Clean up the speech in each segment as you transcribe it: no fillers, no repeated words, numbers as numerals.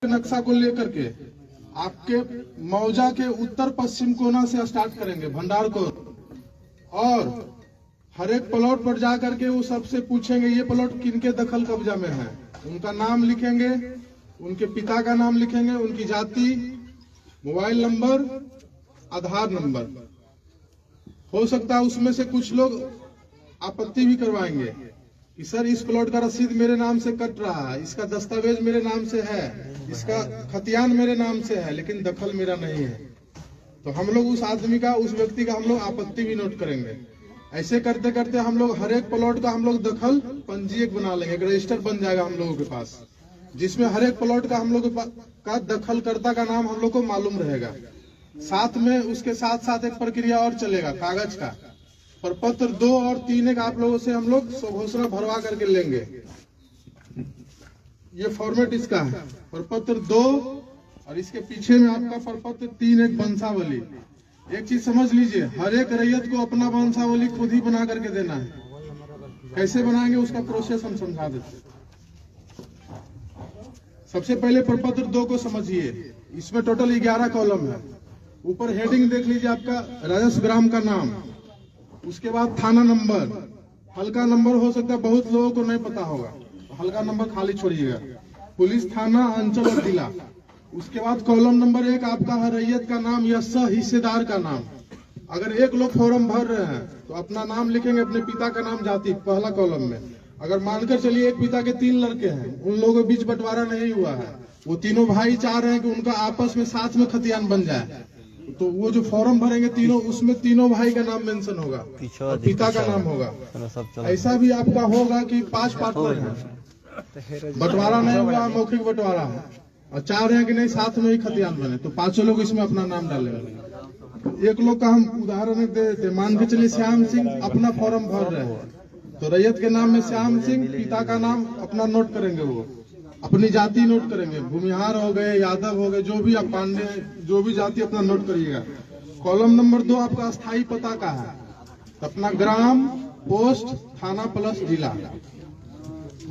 नक्शा को लेकर के आपके मौजा के उत्तर पश्चिम कोना से स्टार्ट करेंगे भंडार को, और हर एक प्लॉट पर जा करके वो सबसे पूछेंगे ये प्लॉट किनके दखल कब्जा में है, उनका नाम लिखेंगे, उनके पिता का नाम लिखेंगे, उनकी जाति, मोबाइल नंबर, आधार नंबर। हो सकता है उसमें से कुछ लोग आपत्ति भी करवाएंगे कि सर इस प्लॉट का रसीद मेरे नाम से कट रहा है, इसका दस्तावेज मेरे नाम से है, इसका खतियान मेरे नाम से है, लेकिन दखल मेरा नहीं है। तो हम लोग उस आदमी का, उस व्यक्ति का हम लोग आपत्ति भी नोट करेंगे। ऐसे करते करते हम लोग हर एक प्लॉट का हम लोग दखल पंजीयक बना लेंगे, एक रजिस्टर बन जाएगा हम लोगों के पास, जिसमें हर एक प्लॉट का हम लोग का दखलकर्ता का नाम हम लोग को मालूम रहेगा। साथ में उसके साथ साथ एक प्रक्रिया और चलेगा कागज का, प्रपत्र 2 और 3 एक आप लोगों से हम लोग स्वघोषणा भरवा करके लेंगे। ये फॉर्मेट इसका है, प्रपत्र 2 और इसके पीछे में आपका प्रपत्र 3 एक वंशावली। एक चीज समझ लीजिए, हर एक रैयत को अपना वंशावली खुद ही बना करके देना है। कैसे बनाएंगे उसका प्रोसेस हम समझा देते। सबसे पहले प्रपत्र 2 को समझिए, इसमें टोटल 11 कॉलम है। ऊपर हेडिंग देख लीजिए आपका राजस्व ग्राम का नाम, उसके बाद थाना नंबर, हल्का नंबर हो सकता है बहुत लोगों को नहीं पता होगा, तो हल्का नंबर खाली छोड़िएगा, पुलिस थाना, अंचल और जिला। उसके बाद कॉलम नंबर 1 आपका है रैयत का नाम या सह हिस्सेदार का नाम। अगर एक लोग फॉर्म भर रहे हैं तो अपना नाम लिखेंगे, अपने पिता का नाम, जाति, पहला कॉलम में। अगर मानकर चलिए एक पिता के 3 लड़के हैं, उन लोगों के बीच बंटवारा नहीं हुआ है, वो तीनों भाई चाह रहे हैं कि उनका आपस में साथ में खतियान बन जाए, तो वो जो फॉर्म भरेंगे तीनों, उसमें तीनों भाई का नाम मेंशन होगा और पिता का नाम होगा। ऐसा भी आपका होगा कि 5 पार्टनर हैं, बंटवारा नहीं हुआ, मौखिक बंटवारा है, और चाह रहे हैं कि नहीं साथ में ही खतियान बने, तो 5 लोग इसमें अपना नाम डालेंगे। एक लोग का हम उदाहरण देते, मान के चलिए श्याम सिंह अपना फॉर्म भर रहे हैं, तो रैयत के नाम में श्याम सिंह, पिता का नाम अपना नोट करेंगे, वो अपनी जाति नोट करेंगे, भूमिहार हो गए, यादव हो गए, जो भी आप पांडे, जो भी जाति अपना नोट करिएगा। कॉलम नंबर 2 आपका स्थायी पता का है, तो अपना ग्राम, पोस्ट, थाना प्लस जिला।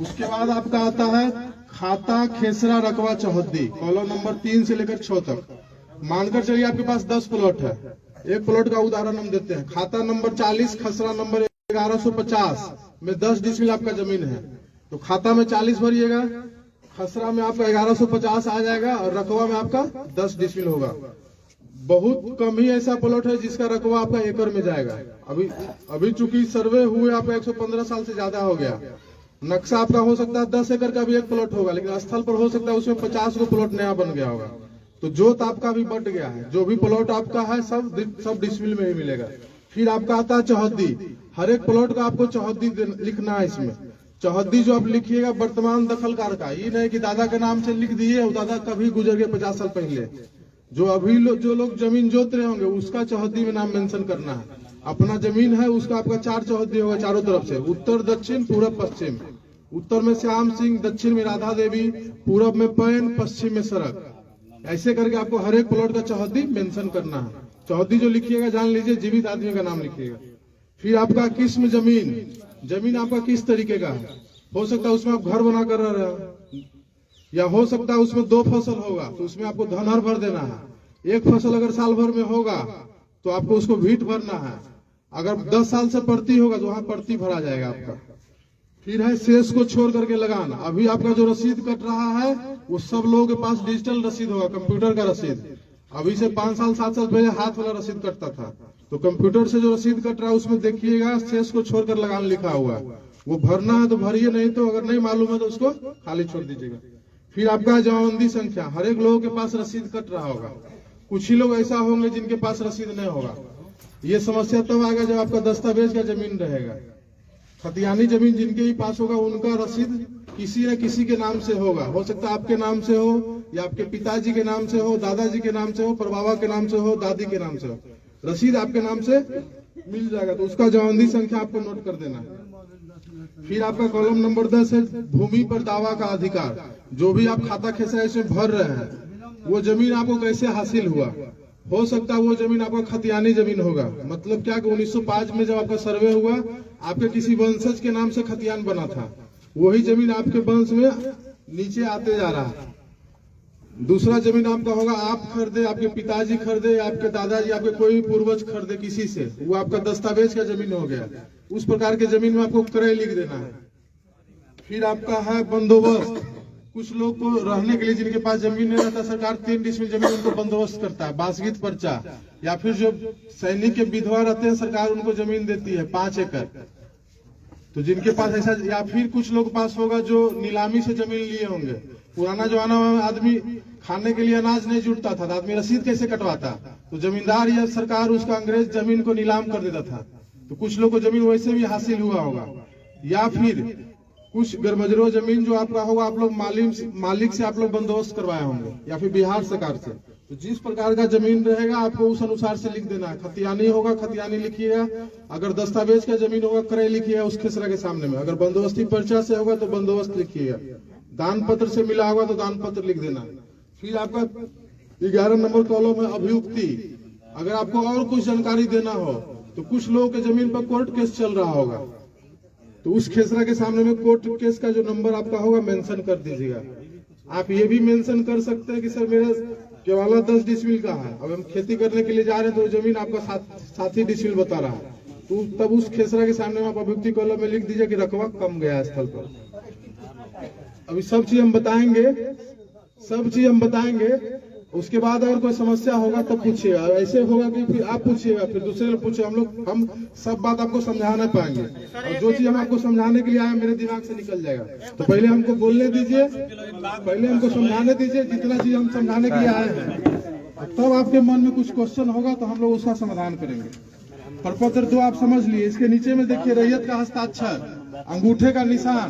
उसके बाद आपका आता है खाता, खेसरा, रकबा, चौहद्दी, कॉलम नंबर 3 से लेकर 6 तक। मानकर चलिए आपके पास 10 प्लॉट है, एक प्लॉट का उदाहरण हम देते हैं। खाता नंबर 40, खसरा नंबर 1150 में 10 डिसमिल आपका जमीन है, तो खाता में 40 भरिएगा, खसरा में आपका 1150 आ जाएगा, और रकबा में आपका 10 डिसमिल होगा। बहुत कम ही ऐसा प्लॉट है जिसका रकबा आपका एकड़ में जाएगा। अभी चूंकि सर्वे हुए आपका 115 साल से ज्यादा हो गया, नक्शा आपका हो सकता है 10 एकड़ का भी एक प्लॉट होगा, लेकिन स्थल पर हो सकता है उसमें 50 को प्लॉट नया बन गया होगा, तो जोत आपका भी बढ़ गया है। जो भी प्लॉट आपका है सब डिसमिल में ही मिलेगा। फिर आपका आता है चौहद्दी, हर एक प्लॉट का आपको चौहद्दी लिखना है। इसमें चौहद्दी जो आप लिखिएगा वर्तमान दखलकार का, ये नहीं कि दादा के नाम से लिख दिए और दादा कभी गुजर गए 50 साल पहले। जो अभी जो लोग जमीन जोत रहे होंगे उसका चौहद्दी में नाम मेंशन करना है। अपना जमीन है उसका आपका 4 चौहद्दी होगा चारों तरफ से, उत्तर, दक्षिण, पूरब, पश्चिम। उत्तर में श्याम सिंह, दक्षिण में राधा देवी, पूरब में पैन, पश्चिम में सड़क। ऐसे करके आपको हर एक प्लॉट का चौहद्दी मेंशन करना है। चौहद्दी जो लिखिएगा जान लीजिए जीवित आदमी का नाम लिखिएगा। फिर आपका किस्म जमीन आपका किस तरीके का है, हो सकता है उसमें आप घर बना कर रह रहे हो, या हो सकता है उसमें 2 फसल होगा तो उसमें आपको धनहर भर देना है। एक फसल अगर साल भर में होगा तो आपको उसको भीट भरना है। अगर 10 साल से प्रति होगा तो वहां प्रति भरा जाएगा आपका। फिर है शेष को छोड़ करके लगाना। अभी आपका जो रसीद कट रहा है वो सब लोगों के पास डिजिटल रसीद होगा, कंप्यूटर का रसीद। अभी से 5 साल 7 साल पहले हाथ वाला रसीद कटता था, तो कंप्यूटर से जो रसीद कट रहा है उसमें देखिएगा शेष को छोड़कर लगान लिखा हुआ, वो भरना है तो भरिए, नहीं तो अगर नहीं मालूम है तो उसको खाली छोड़ दीजिएगा। फिर आपका जमाबंदी संख्या, हर एक लोगों के पास रसीद कट रहा होगा, कुछ ही लोग ऐसा होंगे जिनके पास रसीद नहीं होगा। ये समस्या तब आएगा जब आपका दस्तावेज का जमीन रहेगा। खतियानी जमीन जिनके ही पास होगा उनका रसीद किसी न किसी के नाम से होगा, हो सकता है आपके नाम से हो, या आपके पिताजी के नाम से हो, दादाजी के नाम से हो, परबाबा के नाम से हो, दादी के नाम से हो, रसीद आपके नाम से मिल जाएगा, तो उसका जमाबंदी संख्या आपको नोट कर देना है। फिर आपका कॉलम नंबर 10 है भूमि पर दावा का अधिकार। जो भी आप खाता खेसरा इसमें भर रहे हैं वो जमीन आपको कैसे हासिल हुआ, हो सकता है वो जमीन आपका खतियानी जमीन होगा। मतलब क्या कि 1905 में जब आपका सर्वे हुआ आपके किसी वंशज के नाम से खतियान बना था, वही जमीन आपके वंश में नीचे आते जा रहा है। दूसरा जमीन आपका होगा आप खरीदे, आपके पिताजी खरीदे, आपके दादाजी, आपके कोई भी पूर्वज खरीदे किसी से, वो आपका दस्तावेज का जमीन हो गया। उस प्रकार के जमीन में आपको क्रय लिख देना है। फिर आपका है बंदोबस्त। कुछ लोग को रहने के लिए जिनके पास जमीन नहीं रहता, सरकार 3 डिसमिल जमीन उनको बंदोबस्त करता है, बासगीत पर्चा। या फिर जो सैनिक के विधवा रहते हैं, सरकार उनको जमीन देती है 5 एकड़। तो जिनके पास ऐसा, या फिर कुछ लोग के पास होगा जो नीलामी से जमीन लिए होंगे। पुराना जमाना में आदमी खाने के लिए अनाज नहीं जुटता था, तो आदमी रसीद कैसे कटवाता? तो जमींदार या सरकार उसका अंग्रेज जमीन को नीलाम कर देता था। तो कुछ लोग को जमीन वैसे भी हासिल हुआ होगा। या फिर कुछ गरमजरो जमीन जो आपका होगा, आप लोग मालिक से आप लोग बंदोबस्त करवाए होंगे, या फिर बिहार सरकार से। तो जिस प्रकार का जमीन रहेगा आपको उस अनुसार से लिख देना है। खतियानी होगा खतियानी लिखिएगा, अगर दस्तावेज का जमीन होगा क्रय लिखिएगा उस खेसरा के सामने में, अगर बंदोबस्ती पर्चा से होगा तो बंदोबस्त लिखिएगा, दान पत्र से मिला होगा तो दान पत्र लिख देना। फिर आपका 11 नंबर कॉलम है अभियुक्ति। अगर आपको और कुछ जानकारी देना हो, तो कुछ लोगों के जमीन पर कोर्ट केस चल रहा होगा, तो उस खेसरा के सामने में कोर्ट केस का जो नंबर आपका होगा मेंशन कर दीजिएगा। आप ये भी मेंशन कर सकते हैं कि सर मेरा केवाला 10 डिसमिल का है, अब हम खेती करने के लिए जा रहे हैं तो जमीन आपका 7 ही डिसमिल बता रहा है, तो तब उस खेसरा के सामने में आप अभियुक्ति कॉलम में लिख दीजिए कि रकबा कम गया स्थल पर। अभी सब चीज हम बताएंगे, उसके बाद अगर कोई समस्या होगा तो पूछिएगा। ऐसे होगा कि फिर आप पूछिएगा, फिर दूसरे लोग पूछे, हम सब बात आपको समझा नहीं पाएंगे। और जो चीज हम आपको समझाने के लिए आए मेरे दिमाग से निकल जाएगा, तो पहले हमको बोलने दीजिए, पहले हमको समझाने दीजिए। जितना चीज हम समझाने के लिए आए हैं, तब आपके मन में कुछ क्वेश्चन होगा तो हम लोग उसका समाधान करेंगे। प्रपत्र 2 आप समझ लिए। इसके नीचे में देखिए रैयत का हस्ताक्षर, अंगूठे का निशान,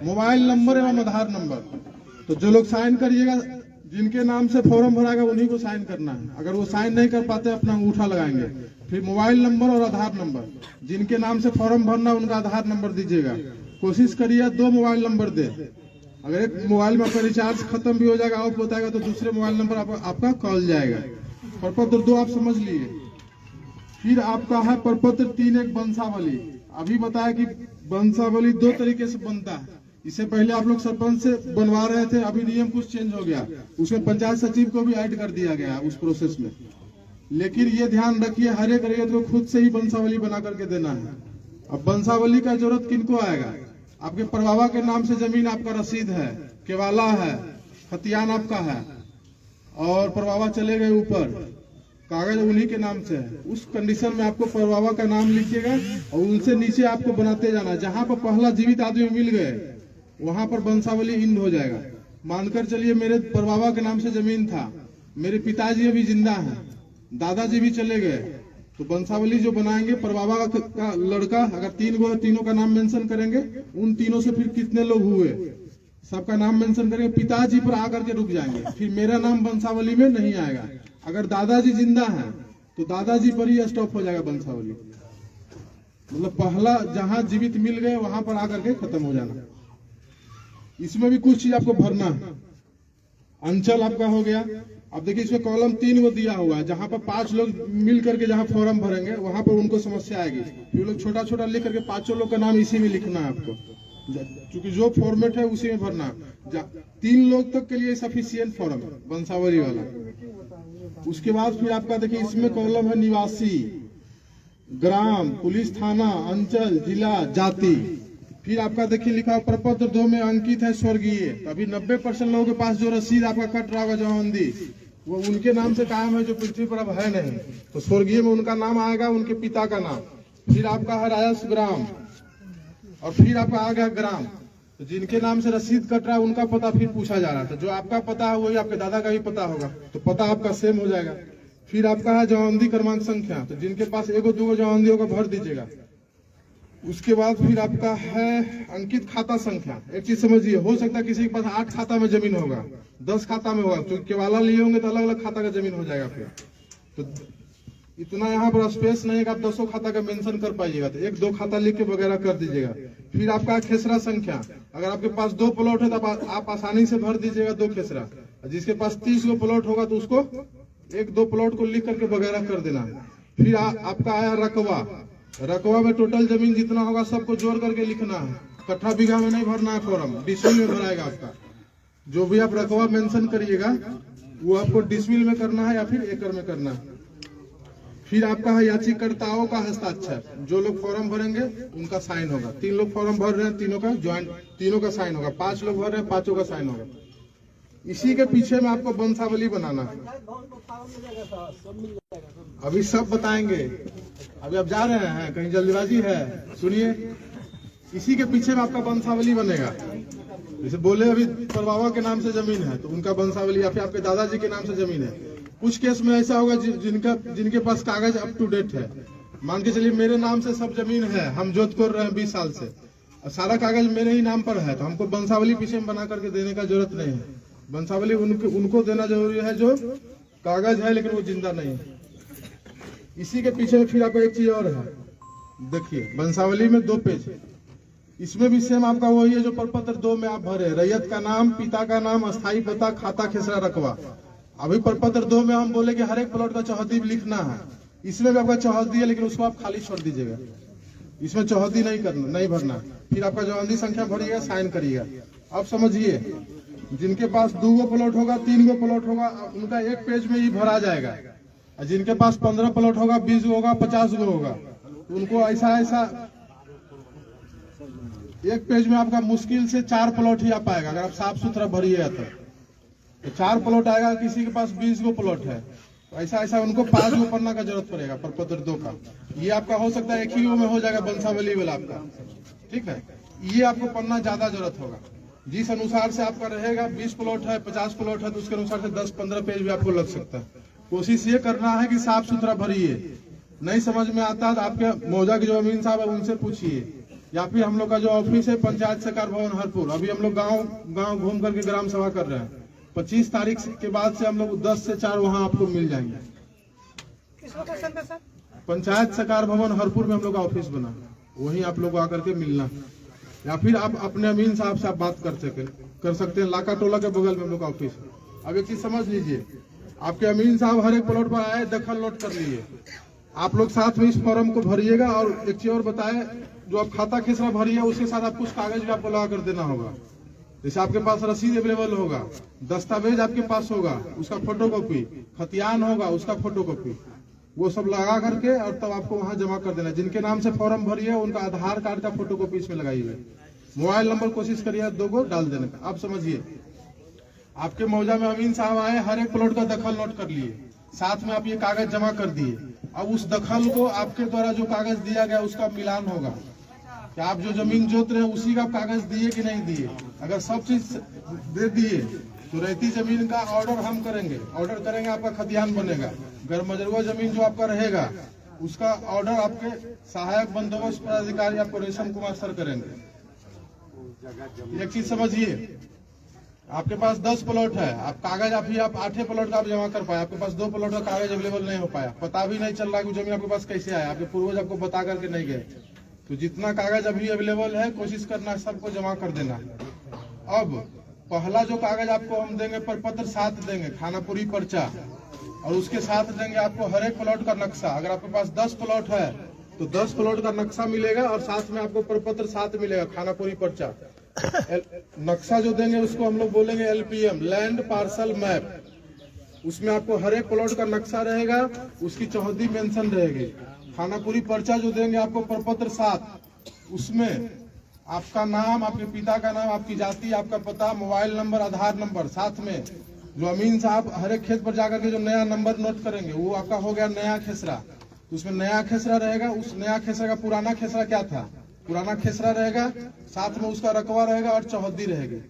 मोबाइल नंबर एवं आधार नंबर। तो जो लोग साइन करिएगा, जिनके नाम से फॉर्म भराएगा उन्हीं को साइन करना है। अगर वो साइन नहीं कर पाते अपना अंगूठा लगाएंगे। फिर मोबाइल नंबर और आधार नंबर, जिनके नाम से फॉर्म भरना उनका आधार नंबर दीजिएगा। कोशिश करिए 2 मोबाइल नंबर दे। अगर एक मोबाइल में आपका रिचार्ज खत्म भी हो जाएगा, ऑफ होता है, तो दूसरे मोबाइल नंबर आपका कॉल जाएगा। प्रपत्र 2 आप समझ लिए। फिर आपका है प्रपत्र 3 एक वंशावली। अभी बताया कि वंशावली 2 तरीके से बनता है। इससे पहले आप लोग सरपंच से बनवा रहे थे, अभी नियम कुछ चेंज हो गया, उसमें पंचायत सचिव को भी ऐड कर दिया गया उस प्रोसेस में। लेकिन ये ध्यान रखिए हर एक रैयत को खुद से ही वंशावली बना करके देना है। अब वंशावली का जरूरत किनको आएगा? आपके परबाबा के नाम से जमीन आपका रसीद है, केवाला है, खतियान आपका है, और परबाबा चले गए ऊपर, कागज उन्हीं के नाम से है। उस कंडीशन में आपको परबाबा का नाम लिखिएगा और उनसे नीचे आपको बनाते जाना। जहां पर पहला जीवित आदमी मिल गए वहां पर वंशावली इंड हो जाएगा। मानकर चलिए मेरे परबाबा के नाम से जमीन था, मेरे पिताजी अभी जिंदा हैं, दादाजी भी चले गए, तो वंशावली जो बनाएंगे परबाबा का लड़का, अगर 3 गो, तीनों का नाम मेंशन करेंगे, उन तीनों से फिर कितने लोग हुए सबका नाम मेंशन करेंगे, पिताजी पर आकर के रुक जाएंगे, फिर मेरा नाम वंशावली में नहीं आएगा। अगर दादाजी जिंदा हैं तो दादाजी पर ही स्टॉप हो जाएगा वंशावली। मतलब पहला जहां जीवित मिल गए वहां पर आकर के खत्म हो जाना। इसमें भी कुछ चीज आपको भरना है। अंचल आपका हो गया। अब देखिए इसमें कॉलम 3 को दिया हुआ है, जहां पर 5 लोग मिल करके जहां फॉर्म भरेंगे वहां पर उनको समस्या आएगी। फिर लोग छोटा छोटा लिख करके 5 लोग का नाम इसी में लिखना है आपको, क्योंकि जो फॉर्मेट है उसी में भरना। 3 लोग तक के लिए सफिशियंट फॉर्म है वंशावली वाला। उसके बाद फिर आपका देखिए इसमें कॉलम है निवासी, ग्राम, पुलिस थाना, अंचल, जिला, जाति। फिर आपका देखिए लिखा प्रपत्र 2 में अंकित है स्वर्गीय। अभी 90% लोगों के पास जो रसीद आपका कट रहा होगा जमाबंदी, वो उनके नाम से कायम है जो पृथ्वी पर अब है नहीं, तो स्वर्गीय में उनका नाम आएगा, उनके पिता का नाम। फिर आपका है राजस्व ग्राम, और फिर आपका आ गया ग्राम। तो जिनके नाम से रसीद कट रहा है उनका पता फिर पूछा जा रहा था। जो आपका पता है वही आपके दादा का भी पता होगा, तो पता आपका सेम हो जाएगा। फिर आपका है जमाबंदी क्रमांक संख्या, तो जिनके पास 1-2 जमाबंदी होगा भर दीजिएगा। उसके बाद फिर आपका है अंकित खाता संख्या। एक चीज समझिए, हो सकता है किसी के पास 8 खाता में जमीन होगा, 10 खाता में होगा, तो केवाला लिए होंगे तो अलग अलग खाता का जमीन हो जाएगा। फिर तो इतना यहाँ पर स्पेस नहीं है कि आप 200 खाता का मेंशन कर पाइएगा, तो 1-2 खाता लिख के वगैरह कर दीजिएगा। फिर आपका खेसरा संख्या, अगर आपके पास 2 प्लॉट है तो आप आसानी से भर दीजिएगा 2 खेसरा। जिसके पास 30 गो प्लॉट होगा तो उसको 1-2 प्लॉट को लिख करके वगैरह कर देना। फिर आपका आया रकबा। रकबा में टोटल जमीन जितना होगा सबको जोड़ करके लिखना है, कट्ठा बीघा में नहीं भरना है फॉर्म, डिसमिल में भराएगा आपका। जो भी आप रकबा मेंशन करिएगा वो आपको डिसमिल में करना है या फिर एकड़ में करना है। फिर आपका है याचिकाकर्ताओं का हस्ताक्षर, जो लोग फॉर्म भरेंगे उनका साइन होगा। 3 लोग फॉर्म भर रहे हैं, तीनों का ज्वाइंट, तीनों का साइन होगा। 5 लोग भर रहे हैं, 5 का साइन होगा। इसी के पीछे में आपको वंशावली बनाना है। अभी सब बताएंगे, अभी आप जा रहे हैं, कहीं जल्दीबाजी है, सुनिए। इसी के पीछे में आपका वंशावली बनेगा। जैसे बोले अभी परबाबा के नाम से जमीन है तो उनका वंशावली, या फिर आपके दादाजी के नाम से जमीन है। कुछ केस में ऐसा होगा जिनके पास कागज अप टू डेट है। मान के चलिए मेरे नाम से सब जमीन है, हम जोत कर रहे हैं 20 साल से, सारा कागज मेरे ही नाम पर है, तो हमको वंशावली पीछे में बना करके देने का जरूरत नहीं है। वंशावली उनको देना जरूरी है जो कागज है लेकिन वो जिंदा नहीं है। इसी के पीछे फिर आपको एक चीज और है, देखिए वंशावली में 2 पेज है। इसमें भी सेम आपका वही है जो प्रपत्र 2 में आप भरे, रैयत का नाम, पिता का नाम, अस्थायी पता, खाता खेसरा रकबा। अभी प्रपत्र 2 में हम बोले कि हर एक प्लॉट का चौहद्दी लिखना है। इसमें भी आपका चौहद्दी है लेकिन उसको आप खाली छोड़ दीजिएगा, इसमें चौहद्दी नहीं भरना। फिर आपका चौहद्दी संख्या भरिएगा, साइन करिएगा। अब समझिए, जिनके पास 2 प्लॉट होगा, 3 प्लॉट होगा, उनका 1 पेज में ही भरा जाएगा। और जिनके पास 15 प्लॉट होगा, 20 होगा, 50 होगा, तो उनको ऐसा 1 पेज में आपका मुश्किल से 4 प्लॉट ही आ पाएगा। अगर आप साफ सुथरा भरिएगा तो 4 प्लॉट आएगा। किसी के पास 20 प्लॉट है तो ऐसा उनको 5 पन्ना का जरूरत पड़ेगा प्रपत्र 2 का। ये आपका हो सकता है 1 ही में हो जाएगा वंशावली वाला आपका, ठीक है। ये आपको पन्ना ज्यादा जरूरत होगा। जिस अनुसार से आपका रहेगा, 20 प्लॉट है, 50 प्लॉट है, तो उसके अनुसार से 10-15 पेज भी आपको लग सकता है। कोशिश ये करना है कि साफ सुथरा भरिए। नहीं समझ में आता तो आपके मौजा के जो अमीन साहब है उनसे पूछिए, या फिर हम लोग का जो ऑफिस है पंचायत सहकार भवन हरपुर, अभी हम लोग गांव घूम करके ग्राम सभा कर रहे हैं। 25 तारीख के बाद से हम लोग 10 से 4 वहां आपको मिल जाएंगे। पंचायत सहकार भवन हरपुर में हम लोग का ऑफिस बना, वहीं आप लोग आकर के मिलना, या फिर आप अपने अमीन साहब से आप बात कर सकते हैं। लाका टोला के बगल में हम लोग का ऑफिस है। अब एक चीज समझ लीजिए, आपके अमीन साहब हर एक प्लॉट पर आए, दखल नोट कर लिए। आप लोग साथ में इस फॉर्म को भरिएगा। और एक चीज और बताए, जो आप खाता खेसरा भरिए उसके साथ आप कुछ कागज भी आपको लगा कर देना होगा। जैसे आपके पास रसीद अवेलेबल होगा, दस्तावेज आपके पास होगा, उसका फोटोकॉपी, खतियान होगा, उसका फोटोकॉपी, वो सब लगा करके और तब आपको वहां जमा कर देना। जिनके नाम से फॉर्म भरिए उनका आधार कार्ड का फोटोकॉपी इसमें लगाइए। मोबाइल नंबर कोशिश करिए 2 डाल देने का। आप समझिए, आपके मौजा में अमीन साहब आए, हर एक प्लॉट का दखल नोट कर लिए, साथ में आप ये कागज जमा कर दिए। अब उस दखल को आपके द्वारा जो कागज दिया गया उसका मिलान होगा कि आप जो जमीन जोत रहे हैं उसी का कागज दिए कि नहीं दिए। अगर सब चीज दे दिए तो रहती जमीन का ऑर्डर हम करेंगे, आपका खतियान बनेगा। अगर मजरूआ जमीन जो आपका रहेगा उसका ऑर्डर आपके सहायक बंदोबस्त पदाधिकारी आपको रेशम कुमार सर करेंगे। एक चीज समझिए, आपके पास 10 प्लॉट है, आप कागज आप 8 प्लॉट का आप जमा कर पाए, आपके पास 2 प्लॉट का कागज अवेलेबल नहीं हो पाया, पता भी नहीं चल रहा कि जमीन आपके पास कैसे आया, आपके पूर्वज आपको बता करके नहीं गए। तो जितना कागज अभी अवेलेबल है कोशिश करना है सबको जमा कर देना। अब पहला जो कागज आपको हम देंगे, प्रपत्र 7 देंगे, खानापुरी पर्चा, और उसके साथ देंगे आपको हर एक प्लॉट का नक्शा। अगर आपके पास 10 प्लॉट है तो 10 प्लॉट का नक्शा मिलेगा और साथ में आपको प्रपत्र 7 मिलेगा, खानापुरी पर्चा। नक्शा जो देंगे उसको हम लोग बोलेंगे LPM, लैंड पार्सल मैप। उसमें आपको हर एक प्लॉट का नक्शा रहेगा, उसकी चौहद्दी मेंशन रहेगी। खानापुरी पर्चा जो देंगे आपको प्रपत्र 7, उसमें आपका नाम, आपके पिता का नाम, आपकी जाति, आपका पता, मोबाइल नंबर, आधार नंबर, साथ में जो अमीन साहब हर एक खेत पर जाकर के जो नया नंबर नोट करेंगे वो आपका हो गया नया खेसरा। तो उसमें नया खेसरा रहेगा, उस नया खेसरा का पुराना खेसरा क्या था, पुराना खेसरा रहेगा, साथ में उसका रकबा रहेगा और चौहद्दी रहेगी।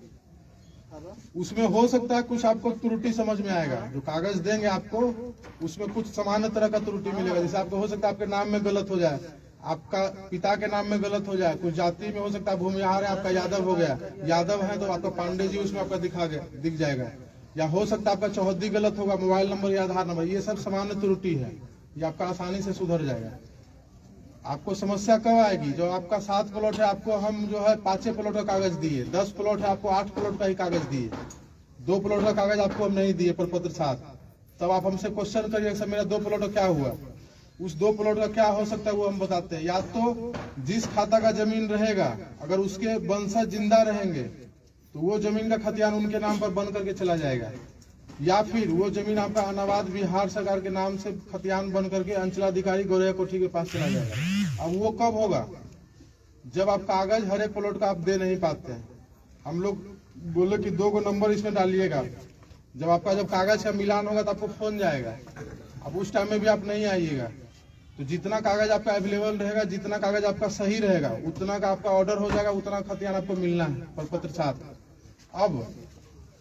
उसमें हो सकता है कुछ आपको त्रुटि समझ में आएगा, जो कागज देंगे आपको उसमें कुछ सामान्य तरह का त्रुटि मिलेगा। जैसे आपको हो सकता है आपके नाम में गलत हो जाए, आपका पिता के नाम में गलत हो जाए, कुछ जाति में हो सकता है भूमिहार है आपका यादव हो गया, यादव है तो आपका पांडे जी उसमें आपका दिख जाएगा, या हो सकता है आपका चौहद्दी गलत होगा, मोबाइल नंबर या आधार नंबर, ये सब सामान्य त्रुटि है, ये आपका आसानी से सुधर जाएगा। आपको समस्या कब आएगी, जो आपका 7 प्लॉट है आपको हम जो है 5 प्लॉट का कागज दिए, 10 प्लॉट है आपको 8 प्लॉट का ही कागज दिए, 2 प्लॉट का कागज आपको हम नहीं दिए प्रपत्र 7, तब आप हमसे क्वेश्चन करिए सर मेरा 2 प्लॉट का क्या हुआ। उस 2 प्लॉट का क्या हो सकता है वो हम बताते हैं। या तो जिस खाता का जमीन रहेगा अगर उसके वंशज जिंदा रहेंगे तो वो जमीन का खतियान उनके नाम पर बन करके चला जाएगा, या फिर वो जमीन आपका अनाबाद बिहार सरकार के नाम से खतियान बन करके अंचलाधिकारी गौरैया कोठी के पास चला जाएगा। अब वो कब होगा? जब आप कागज हर एक प्लॉट का आप दे नहीं पाते हैं। हम लोग बोले कि 2 नंबर इसमें डालिएगा, जब आपका जब कागज का मिलान होगा तो आपको फोन जाएगा। अब उस टाइम में भी आप नहीं आइएगा, तो जितना कागज आपका अवेलेबल रहेगा, जितना कागज आपका सही रहेगा, उतना का आपका ऑर्डर हो जाएगा, उतना खतियान आपको मिलना है प्रपत्र साथ। अब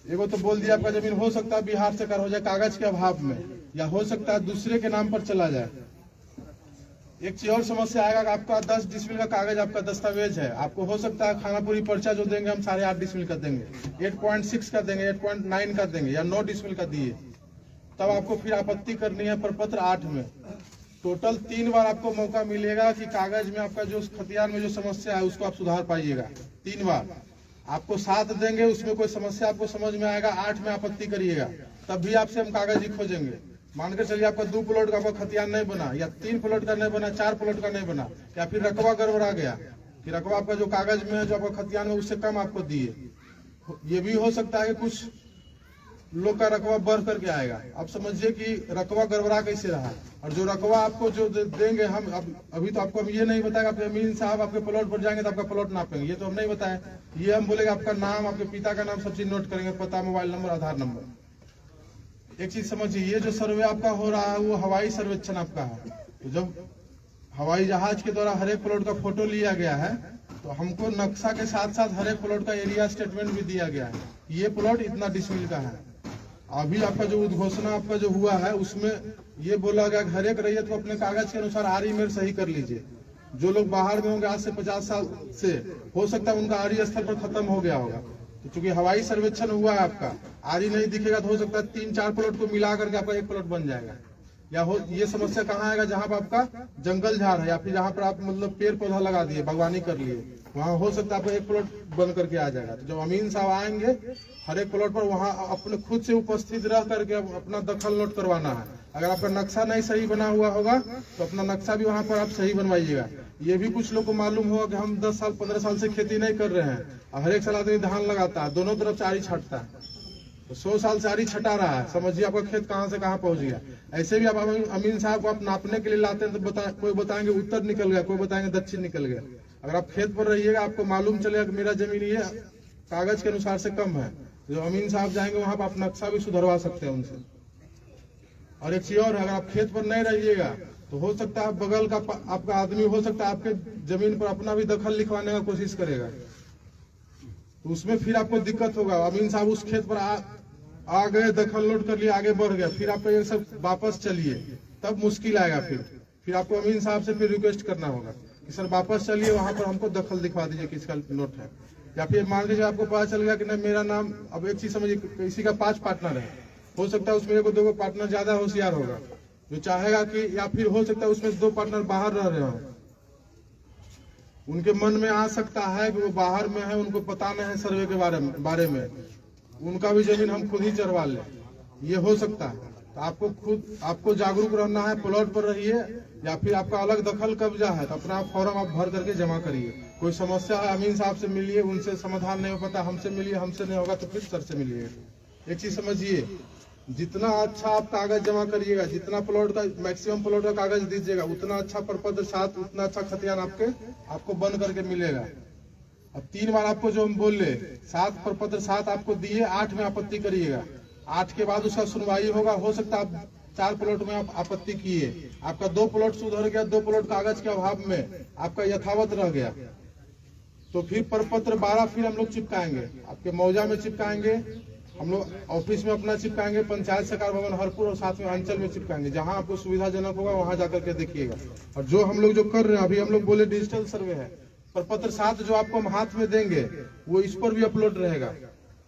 एगो तो बोल दिया आपका जमीन हो सकता है बिहार से कर हो जाए कागज के अभाव में, या हो सकता है दूसरे के नाम पर चला जाए। एक चीज और समस्या आएगा कि आपका 10 डिसमिल का कागज आपका दस्तावेज है, आपको हो सकता है खानापुरी पर्चा जो देंगे हम 8.5 डिसमिल का देंगे, 8.6 का देंगे, 8.9 का देंगे, या 9 डिसमिल का दिए, तब आपको फिर आपत्ति करनी है प्रपत्र 8 में। टोटल 3 बार आपको मौका मिलेगा कि कागज में आपका जो खतियान में जो समस्या है उसको आप सुधार पाइएगा। 3 बार आपको 7 देंगे, उसमें कोई समस्या आपको समझ में आएगा, 8 में आपत्ति करिएगा, तब भी आपसे हम कागज ही खोजेंगे। मानकर चलिए आपका 2 प्लॉट का आपका खतियान नहीं बना, या 3 प्लॉट का नहीं बना, 4 प्लॉट का नहीं बना, या फिर रकबा गड़बड़ा गया कि रकबा आपका जो कागज में है जो आपका खतियान में उससे कम आपको दिए। ये भी हो सकता है कि कुछ लोग का रकबा बढ़ करके आएगा। आप समझिए कि रकबा गड़बड़ा कैसे रहा, और जो रकबा आपको जो देंगे हम अभी तो आपको हम ये नहीं बताएगा आप अमीन साहब आपके प्लॉट पर जाएंगे तो आपका प्लॉट नापेंगे, ये तो हम नहीं बताए। ये हम बोलेंगे आपका नाम, आपके पिता का नाम, सब चीज नोट करेंगे, पता, मोबाइल नंबर, आधार नंबर। एक चीज समझिए, ये जो सर्वे आपका हो रहा है वो हवाई सर्वेक्षण आपका है। तो जब हवाई जहाज के द्वारा हर एक प्लॉट का फोटो लिया गया है, तो हमको नक्शा के साथ साथ हर एक प्लॉट का एरिया स्टेटमेंट भी दिया गया है, ये प्लॉट इतना डिसमिल का है। अभी आपका जो उद्घोषणा आपका जो हुआ है उसमें ये बोला गया हर एक रैयत को अपने कागज के अनुसार आरी मेर सही कर लीजिए। जो लोग बाहर में होंगे आज से 50 साल से, हो सकता है उनका आरी स्थल पर खत्म हो गया होगा, तो चूंकि हवाई सर्वेक्षण हुआ है आपका, आरी नहीं दिखेगा तो हो सकता है 3-4 प्लॉट को मिला करके आपका एक प्लॉट बन जाएगा। या हो ये समस्या कहाँ आएगा? जहाँ पर आपका जंगल झाड़ है, या फिर जहाँ पर आप मतलब पेड़ पौधा लगा दिए, बागवानी कर लिए, वहाँ हो सकता है आपका एक प्लॉट बन करके आ जाएगा। तो जब अमीन साहब आएंगे हर एक प्लॉट पर, वहाँ अपने खुद से उपस्थित रह करके अपना दखल नोट करवाना है। अगर आपका नक्शा नहीं सही बना हुआ होगा तो अपना नक्शा भी वहाँ पर आप सही बनवाइएगा। ये भी कुछ लोग को मालूम होगा कि हम 10 साल 15 साल से खेती नहीं कर रहे हैं, और हर एक साल आदमी धान लगाता है, दोनों तरफ चारी छटता है, तो 100 साल से आरी छटा रहा है। समझिए आपका खेत कहाँ से कहाँ पहुंच गया। ऐसे भी आप अमीन साहब को आप नापने के लिए लाते हैं तो कोई बताएंगे उत्तर निकल गया, कोई बताएंगे दक्षिण निकल गया। अगर आप खेत पर रहिएगा आपको मालूम चलेगा कि मेरा जमीन ये कागज के अनुसार से कम है, जो अमीन साहब जाएंगे वहां पर आप नक्शा भी सुधरवा सकते हैं उनसे। और एक चीज और है, अगर आप खेत पर नहीं रहिएगा तो हो सकता है बगल का आपका आदमी हो सकता है आपके जमीन पर अपना भी दखल लिखवाने का कोशिश करेगा, तो उसमें फिर आपको दिक्कत होगा। अमीन साहब उस खेत पर आ गए, दखल नोट कर लिया, आगे बढ़ गया, फिर आपको ये सब वापस चलिए, तब मुश्किल आएगा। फिर आपको अमीन साहब से फिर रिक्वेस्ट करना होगा कि सर वापस चलिए, वहां पर हमको दखल दिखवा दीजिए किसका नोट है। या फिर मान लीजिए आपको पता चल गया कि नहीं मेरा नाम, अब एक चीज समझिए, किसी का 5 पार्टनर है, हो सकता है उसमें 1-2 पार्टनर ज्यादा होशियार होगा जो चाहेगा कि, या फिर हो सकता है उसमें 2 पार्टनर बाहर रह रहे हो, उनके मन में आ सकता है कि वो बाहर में है, उनको पता नहीं है सर्वे के बारे में, उनका भी जमीन हम खुद ही चरवा ले, ये हो सकता है। तो आपको जागरूक रहना है, प्लॉट पर रहिए, या फिर आपका अलग दखल कब्जा है तो अपना फॉर्म आप भर करके जमा करिए। कोई समस्या है अमीन साहब से मिलिए, उनसे समाधान नहीं हो पाता हमसे मिलिए, हमसे नहीं होगा तो फिर सर से मिलिए। एक चीज समझिए, जितना अच्छा आप कागज जमा करिएगा, जितना प्लॉट का मैक्सिमम प्लॉट का कागज दीजिएगा, उतना अच्छा प्रपत्र 7, उतना अच्छा खतियान आपको बन करके मिलेगा। अब 3 बार आपको जो हम बोल रहे 7 प्रपत्र 7 आपको दिए, 8 में आपत्ति करिएगा, 8 के बाद उसका सुनवाई होगा। हो सकता है आप 4 प्लॉट में आप आपत्ति किए, आपका 2 प्लॉट सुधर गया, 2 प्लॉट कागज के अभाव में आपका यथावत रह गया, तो फिर प्रपत्र 12 फिर हम लोग चिपकाएंगे, आपके मौजा में चिपकाएंगे, हम लोग ऑफिस में अपना चिपकाएंगे, पंचायत सरकार भवन हरपुर और साथ में अंचल में चिपकाएंगे, जहां आपको सुविधाजनक होगा वहां जाकर के देखिएगा। और जो हम लोग जो कर रहे हैं अभी, हम लोग बोले डिजिटल सर्वे है, प्रपत्र 7 जो आपको हम हाथ में देंगे वो इस पर भी अपलोड रहेगा,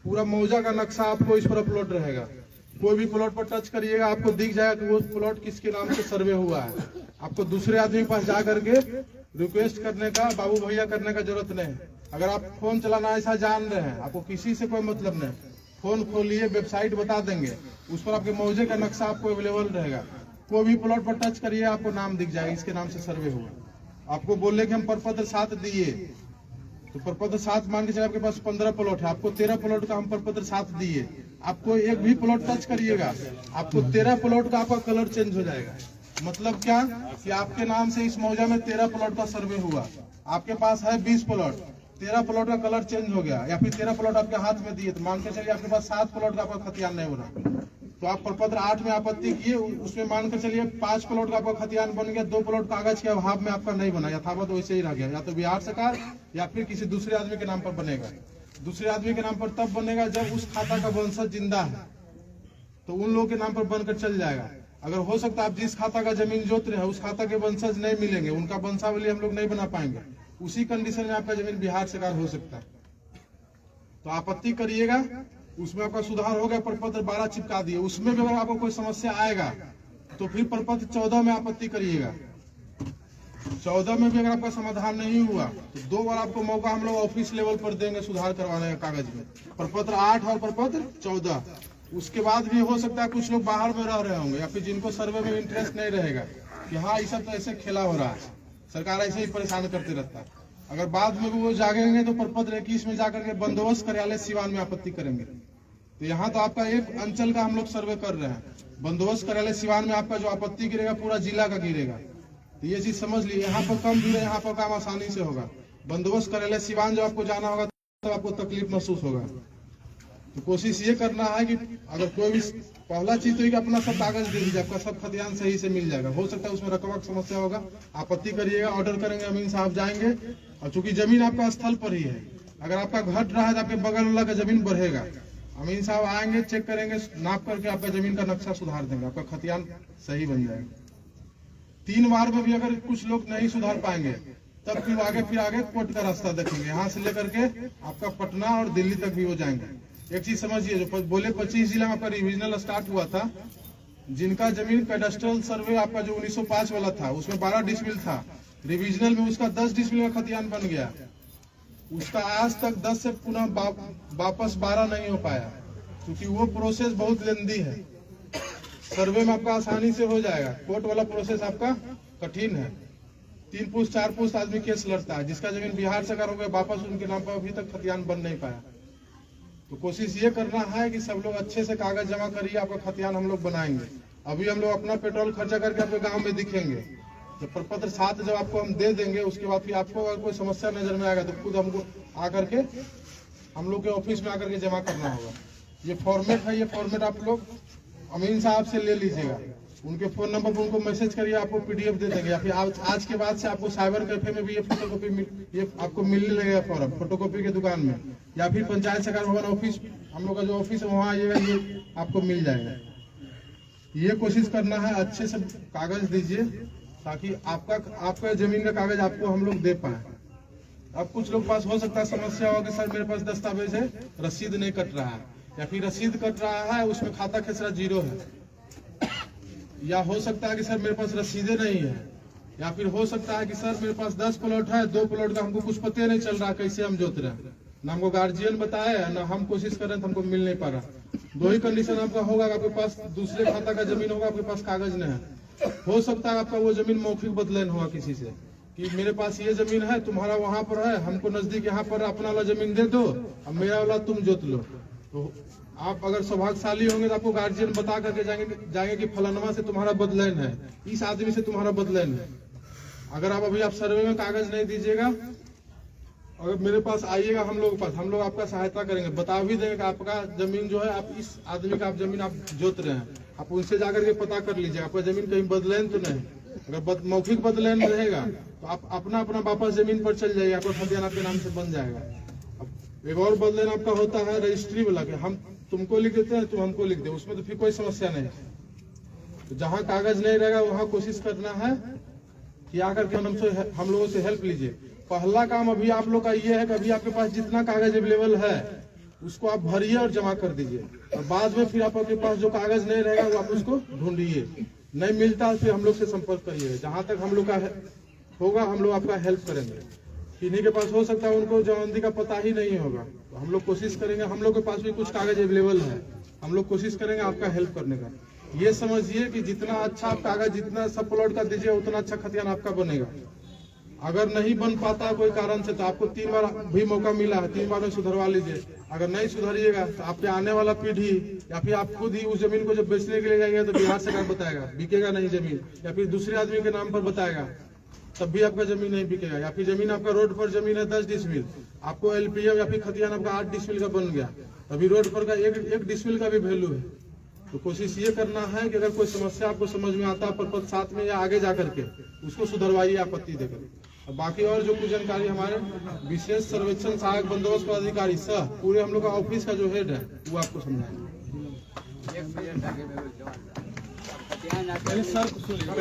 पूरा मौजा का नक्शा आपको इस पर अपलोड रहेगा। कोई भी प्लॉट पर टच करिएगा आपको दिख जाएगा कि वो प्लॉट किसके नाम से सर्वे हुआ है। आपको दूसरे आदमी के पास जा करके रिक्वेस्ट करने का, बाबू भैया करने का जरूरत नहीं। अगर आप फोन चलाना ऐसा जान रहे हैं, आपको किसी से कोई मतलब नहीं, फोन खोलिए, वेबसाइट बता देंगे, उस पर आपके मौजे का नक्शा आपको अवेलेबल रहेगा। कोई भी प्लॉट पर टच करिए आपको नाम दिख जाएगा, इसके नाम से सर्वे हुआ। आपको बोले कि हम प्रपत्र 7 दिए, तो प्रपत्र 7 मान के चलिए आपके पास 15 प्लॉट है, आपको 13 प्लॉट का हम प्रपत्र 7 दिए, आपको एक भी प्लॉट टच करिएगा आपको 13 प्लॉट का आपका कलर चेंज हो जाएगा। मतलब क्या कि आपके नाम से इस मौजा में 13 प्लॉट का सर्वे हुआ, आपके पास है 20 प्लॉट, 13 प्लॉट का कलर चेंज हो गया या फिर 13 प्लॉट आपके हाथ में दिए, तो मान के चलिए आपके पास 7 प्लॉट का आपका खतियान नहीं हो रहा, तो आप प्रपत्र 8 में आपत्ति किए, उसमें मान कर चलिए 5 प्लॉट का आपका खतियान बन गया, 2 प्लॉट कागज के अभाव में आपका नहीं बना, यथावत वैसे ही रह गया, या तो बिहार सरकार या फिर किसी दूसरे आदमी के नाम पर बनेगा। दूसरे आदमी के नाम पर तब बनेगा जब उस खाता का वंशज जिंदा है, तो उन लोगों के नाम पर बनकर चल जाएगा। अगर हो सकता है आप जिस खाता का जमीन जोत रहे हैं उस खाता के वंशज नहीं मिलेंगे, उनका वंशावली हम लोग नहीं बना पाएंगे, उसी कंडीशन में आपका जमीन बिहार सरकार हो सकता है। तो आपत्ति करिएगा, उसमें आपका सुधार हो गया, प्रपत्र 12 चिपका दिए, उसमें भी अगर आपको कोई समस्या आएगा तो फिर प्रपत्र 14 में आपत्ति करिएगा। 14 में भी अगर आपका समाधान नहीं हुआ तो 2 बार आपको मौका हम लोग ऑफिस लेवल पर देंगे सुधार करवाने का कागज में, प्रपत्र 8 और प्रपत्र 14। उसके बाद भी हो सकता है कुछ लोग बाहर में रह रहे होंगे या फिर जिनको सर्वे में इंटरेस्ट नहीं रहेगा कि हाँ ये सब तो ऐसे खेला हो रहा है, सरकार ऐसे ही परेशान करते रहता है, अगर बाद में भी वो जागेंगे तो प्रपत्र 21 में जाकर के बंदोबस्त कार्यालय सिवान में आपत्ति करेंगे। तो यहाँ तो आपका एक अंचल का हम लोग सर्वे कर रहे हैं, बंदोबस्त कार्यालय सिवान में आपका जो आपत्ति गिरेगा पूरा जिला का गिरेगा। तो ये चीज समझ लीजिए, यहाँ पर कम गिरे, यहाँ पर काम आसानी से होगा। बंदोबस्त कार्यालय सिवान जब आपको जाना होगा तो आपको तकलीफ महसूस होगा। तो कोशिश ये करना है कि अगर कोई भी पहला चीज तो कि अपना सब कागज दे दीजिए, आपका सब खतियान सही से मिल जाएगा। हो सकता है उसमें रकबा की समस्या होगा, आपत्ति करिएगा, ऑर्डर करेंगे, अमीन साहब जाएंगे, और चूंकि जमीन आपका स्थल पर ही है, अगर आपका घट रहा है तो आपके बगल वाला का जमीन बढ़ेगा, अमीन साहब आएंगे, चेक करेंगे, नाप करके आपका जमीन का नक्शा सुधार देंगे, आपका खतियान सही बन जाएगा। 3 बार में भी अगर कुछ लोग नहीं सुधार पाएंगे तब फिर आगे कोर्ट का रास्ता देखेंगे, यहाँ से लेकर के आपका पटना और दिल्ली तक भी हो जाएंगे। एक चीज समझिए, जो बोले 25 जिला में आपका रिविजनल स्टार्ट हुआ था, जिनका जमीन कैडेस्ट्रल सर्वे आपका जो 1905 वाला था उसमें 12 डिसमिल था, रिविजनल में उसका 10 डिसमिल का खतियान बन गया, उसका आज तक 10 से पुनः वापस 12 नहीं हो पाया, क्योंकि वो प्रोसेस बहुत लेंदी है। सर्वे में आपका आसानी से हो जाएगा, कोर्ट वाला प्रोसेस आपका कठिन है, 3 पुस्त 4 पुस्त आदमी केस लड़ता है, जिसका जमीन बिहार सरकार हो गया वापस उनके नाम पर अभी तक खतियान बन नहीं पाया। तो कोशिश ये करना है कि सब लोग अच्छे से कागज जमा करिए, आपका खतियान हम लोग बनाएंगे। अभी हम लोग अपना पेट्रोल खर्चा करके आपके गांव में दिखेंगे, जब प्रपत्र 7 जब आपको हम दे देंगे उसके बाद फिर आपको अगर कोई समस्या नजर में आएगा तो खुद हमको आकर के हम लोग के ऑफिस में आकर के जमा करना होगा। ये फॉर्मेट है, ये फॉर्मेट आप लोग अमीन साहब से ले लीजिएगा, उनके फोन नंबर पर उनको मैसेज करिए, आपको पीडीएफ दे देंगे, या फिर आज के बाद से आपको साइबर कैफे में भी ये फोटोकॉपी ये आपको मिलने लगेगा फॉर्म, फोटोकॉपी के दुकान में, या फिर पंचायत सरकार भवन ऑफिस, हम लोग का जो ऑफिस है वहाँ आइएगा, ये आपको मिल जाएगा। ये कोशिश करना है अच्छे से कागज दीजिए ताकि आपका जमीन का कागज आपको हम लोग दे पाए। अब कुछ लोग पास हो सकता है समस्या हो कि सर मेरे पास दस्तावेज है, रसीद नहीं कट रहा है, या फिर रसीद कट रहा है उसमें खाता खेसरा 0 है, या हो सकता है कि सर मेरे पास रसीदें नहीं है, या फिर हो सकता है कि सर मेरे पास 10 प्लॉट है, 2 प्लॉट का हमको कुछ पता नहीं चल रहा कैसे हम जोत रहे हैं, ना हमको गार्जियन बताया ना हम कोशिश कर रहे हैं तो हमको मिल नहीं पा रहा। 2 ही कंडीशन आपका होगा, आपके पास दूसरे खाता का जमीन होगा, आपके पास कागज नहीं है। हो सकता है आपका वो जमीन मौखिक बदलान हुआ किसी से कि मेरे पास ये जमीन है, तुम्हारा वहां पर है, हमको नजदीक यहाँ पर अपना वाला जमीन दे दो, अब मेरा वाला तुम जोत लो। तो आप अगर सौभाग्यशाली होंगे तो आपको गार्जियन बता करके जाएंगे कि फलानवा से तुम्हारा बदलान है, इस आदमी से तुम्हारा बदलान है। अगर आप सर्वे में कागज नहीं दीजिएगा, अगर मेरे पास आइएगा हम लोग आपका सहायता करेंगे, बता भी देंगे कि आपका जमीन जो है, आप इस आदमी का आप जमीन आप जोत रहे हैं, आप उनसे जाकर के पता कर लीजिए आपका जमीन कहीं बदलान तो नहीं। अगर मौखिक बदलान रहेगा तो आप अपना वापस जमीन पर चल जाइए, आपका खतियान आपके नाम से बन जाएगा। अब एक और बदलान आपका होता है रजिस्ट्री वाला के, हम तुमको लिख देते हैं, तुम हमको लिख दे, उसमें तो फिर कोई समस्या नहीं। तो जहाँ कागज नहीं रहेगा वहाँ कोशिश करना है कि आकर के हम लोगों से हेल्प लीजिए। पहला काम अभी आप लोग का ये है कि अभी आपके पास जितना कागज अवेलेबल है उसको आप भरिए और जमा कर दीजिए, और बाद में फिर आपके पास जो कागज नहीं रहेगा वो आप उसको ढूंढिए, नहीं मिलता फिर हम लोग से संपर्क करिए। जहां तक हम लोग का होगा हम लोग आपका हेल्प करेंगे। किन्हीं के पास हो सकता है उनको जमानती का पता ही नहीं होगा, तो हम लोग कोशिश करेंगे, हम लोग के पास भी कुछ कागज अवेलेबल है, हम लोग कोशिश करेंगे आपका हेल्प करने का। ये समझिए कि जितना अच्छा आप कागज जितना सब प्लॉट का दीजिए उतना अच्छा खतियान आपका बनेगा। अगर नहीं बन पाता कोई कारण से तो आपको 3 बार भी मौका मिला है, 3 बार में सुधरवा लीजिए। अगर नहीं सुधरिएगा तो आपके आने वाला पीढ़ी या फिर आप खुद ही उस जमीन को जब बेचने के लिए जाएंगे तो बिहार सरकार बताएगा बिकेगा नहीं जमीन, या फिर दूसरे आदमी के नाम पर बताएगा तब भी आपका जमीन नहीं बिकेगा। या फिर जमीन आपका रोड पर जमीन है 10 डिसमिल, आपको LPM या फिर खतियान आपका 8 डिसमिल का बन गया, अभी रोड पर का एक डिसमिल का भी वैल्यू है। तो कोशिश ये करना है कि अगर कोई समस्या आपको समझ में आता है पर साथ में या आगे जाकर के उसको सुधरवाइए आपत्ति देकर। बाकी और जो कुछ जानकारी हमारे विशेष सर्वेक्षण सहायक बंदोबस्त पदाधिकारी सह पूरे हम लोग का ऑफिस का जो हेड है वो आपको समझाएंगे। पहले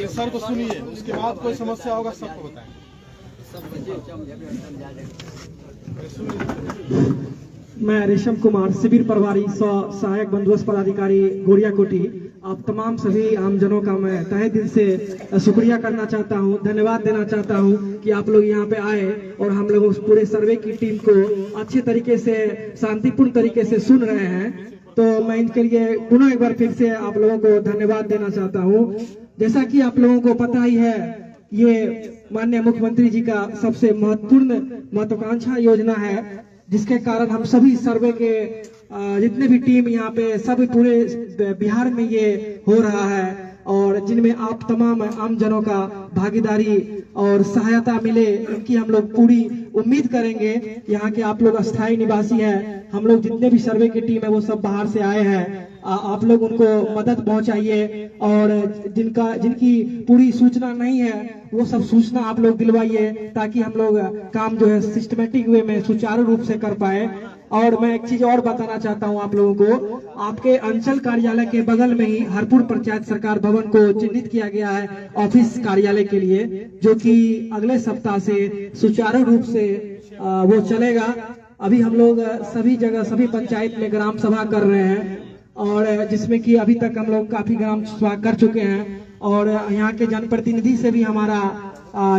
सर को सुनिए, उसके बाद कोई समस्या होगा सबको बताएंगे। मैं रेशम कुमार, शिविर प्रभारी सहायक बंदोबस्त पदाधिकारी गोरिया कोटी। आप तमाम सभी आमजनों का मैं तहे दिल से शुक्रिया करना चाहता हूं, धन्यवाद देना चाहता हूं कि आप लोग यहां पे आए और हम लोग उस पूरे सर्वे की टीम को अच्छे तरीके से शांतिपूर्ण तरीके से सुन रहे हैं। तो मैं इनके लिए पुनः एक बार फिर से आप लोगों को धन्यवाद देना चाहता हूं। जैसा कि आप लोगों को पता ही है, ये माननीय मुख्यमंत्री जी का सबसे महत्वपूर्ण महत्वाकांक्षा योजना है, जिसके कारण हम सभी सर्वे के जितने भी टीम यहाँ पे सब पूरे बिहार में ये हो रहा है और जिनमें आप तमाम आम जनों का भागीदारी और सहायता मिले, इनकी हम लोग पूरी उम्मीद करेंगे। यहाँ के आप लोग अस्थायी निवासी हैं, हम लोग जितने भी सर्वे की टीम है वो सब बाहर से आए हैं। आप लोग उनको मदद पहुंचाइए और जिनकी पूरी सूचना नहीं है वो सब सूचना आप लोग दिलवाइए, ताकि हम लोग काम जो है सिस्टमेटिक वे में सुचारू रूप से कर पाए। और मैं एक चीज और बताना चाहता हूं आप लोगों को, आपके अंचल कार्यालय के बगल में ही हरपुर पंचायत सरकार भवन को चिन्हित किया गया है ऑफिस कार्यालय के लिए, जो कि अगले सप्ताह से सुचारू रूप से वो चलेगा। अभी हम लोग सभी जगह सभी पंचायत में ग्राम सभा कर रहे हैं और जिसमें कि अभी तक हम लोग काफी ग्राम सभा कर चुके हैं और यहाँ के जनप्रतिनिधि से भी हमारा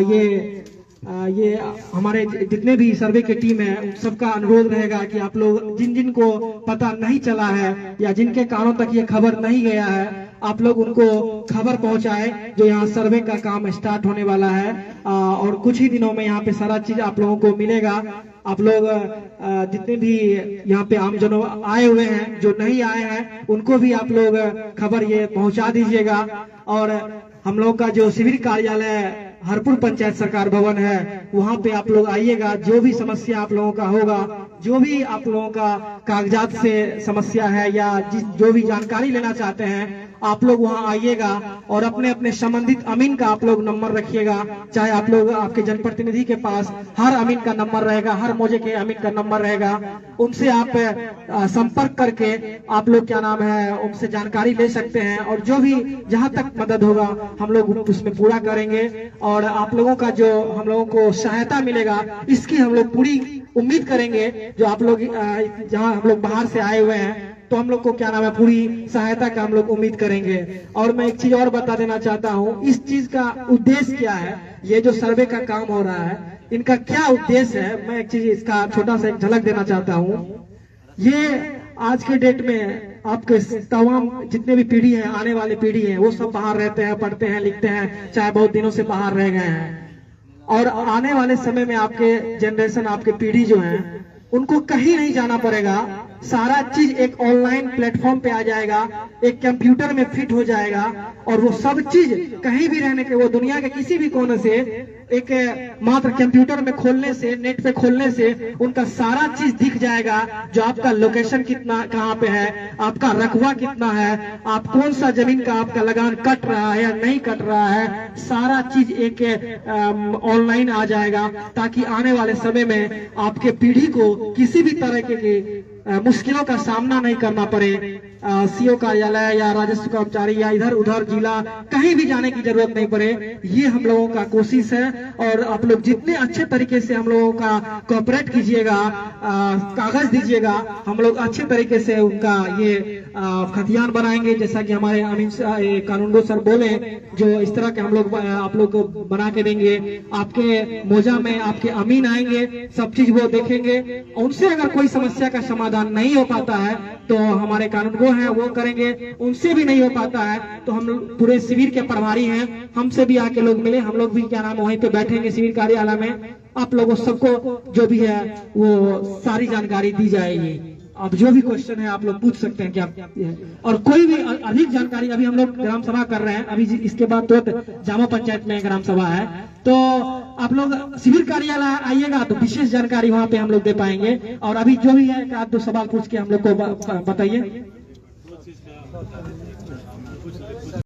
ये हमारे जितने भी सर्वे की टीम है उन सबका अनुरोध रहेगा कि आप लोग जिन को पता नहीं चला है या जिनके कारणों तक ये खबर नहीं गया है, आप लोग उनको खबर पहुंचाए जो यहाँ सर्वे का काम स्टार्ट होने वाला है और कुछ ही दिनों में यहाँ पे सारा चीज आप लोगों को मिलेगा। आप लोग जितने भी यहाँ पे आमजनों आए हुए हैं, जो नहीं आए हैं, उनको भी आप लोग खबर ये पहुंचा दीजिएगा। और हम लोग का जो शिविर कार्यालय हरपुर पंचायत सरकार भवन है, वहाँ पे आप लोग आइएगा। जो भी समस्या आप लोगों का होगा, जो भी आप लोगों का कागजात से समस्या है या जो भी जानकारी लेना चाहते हैं, आप लोग वहाँ आइएगा और अपने अपने संबंधित अमीन का आप लोग नंबर रखिएगा। चाहे आप लोग आपके जनप्रतिनिधि के पास हर अमीन का नंबर रहेगा, हर मौजे के अमीन का नंबर रहेगा, उनसे आप संपर्क करके आप लोग क्या नाम है उनसे जानकारी ले सकते हैं और जो भी जहाँ तक मदद होगा हम लोग उसमें पूरा करेंगे। और आप लोगों का जो हम लोगों को सहायता मिलेगा इसकी हम लोग पूरी उम्मीद करेंगे। जो आप लोग जहाँ हम लोग बाहर से आए हुए हैं तो हम लोग को क्या नाम है पूरी सहायता का हम लोग उम्मीद करेंगे। और मैं एक चीज और बता देना चाहता हूँ, इस चीज का उद्देश्य क्या है, ये जो सर्वे का काम हो रहा है इनका क्या उद्देश्य है, मैं एक चीज इसका छोटा सा एक झलक देना चाहता हूँ। ये आज के डेट में आपके तमाम जितने भी पीढ़ी है, आने वाली पीढ़ी है, वो सब बाहर रहते हैं, पढ़ते हैं, लिखते हैं, चाहे बहुत दिनों से बाहर रह गए हैं। और आने वाले समय में आपके जनरेशन, आपके पीढ़ी जो है, उनको कहीं नहीं जाना पड़ेगा। सारा चीज एक ऑनलाइन प्लेटफॉर्म पे आ जाएगा, एक कंप्यूटर में फिट हो जाएगा और वो सब चीज कहीं भी रहने के, वो दुनिया के किसी भी कोने से एक मात्र कंप्यूटर में खोलने से, नेट पे खोलने से उनका सारा चीज दिख जाएगा। जो आपका लोकेशन कितना कहाँ पे है, आपका रकबा कितना है, आप कौन सा जमीन का आपका लगान कट रहा है या नहीं कट रहा है, सारा चीज एक ऑनलाइन आ जाएगा, ताकि आने वाले समय में आपके पीढ़ी को किसी भी तरह के मुश्किलों का सामना नहीं करना पड़े। सीओ कार्यालय या राजस्व कर्मचारी या इधर उधर जिला कहीं भी जाने की जरूरत नहीं पड़े। ये हम लोगों का कोशिश है और आप लोग जितने अच्छे तरीके से हम लोगों का कोऑपरेट कीजिएगा, कागज दीजिएगा, हम लोग अच्छे तरीके से उनका ये खतियान बनाएंगे, जैसा कि हमारे अमीन कानूनगो सर बोले, जो इस तरह के हम लोग आप लोग को बना के देंगे। आपके मोजा में आपके अमीन आएंगे, सब चीज वो देखेंगे। उनसे अगर कोई समस्या का समाधान नहीं हो पाता है तो हमारे कानूनगो हैं वो करेंगे। उनसे भी नहीं हो पाता है तो हम लोग पूरे शिविर के प्रभारी हैं, हमसे भी आके लोग मिले, हम लोग भी क्या नाम वहीं पे बैठेंगे शिविर कार्यालय में। आप लोगों सबको जो भी है वो सारी जानकारी दी जाएगी। अब जो भी क्वेश्चन है आप लोग पूछ सकते हैं क्या, और कोई भी अधिक जानकारी, अभी हम लोग ग्राम सभा कर रहे हैं, अभी इसके बाद तो जामा पंचायत में ग्राम सभा है, तो आप लोग शिविर कार्यालय आइएगा तो विशेष जानकारी वहां पे हम लोग दे पाएंगे। और अभी जो भी है एक आध दो सवाल पूछ के हम लोग को बताइए।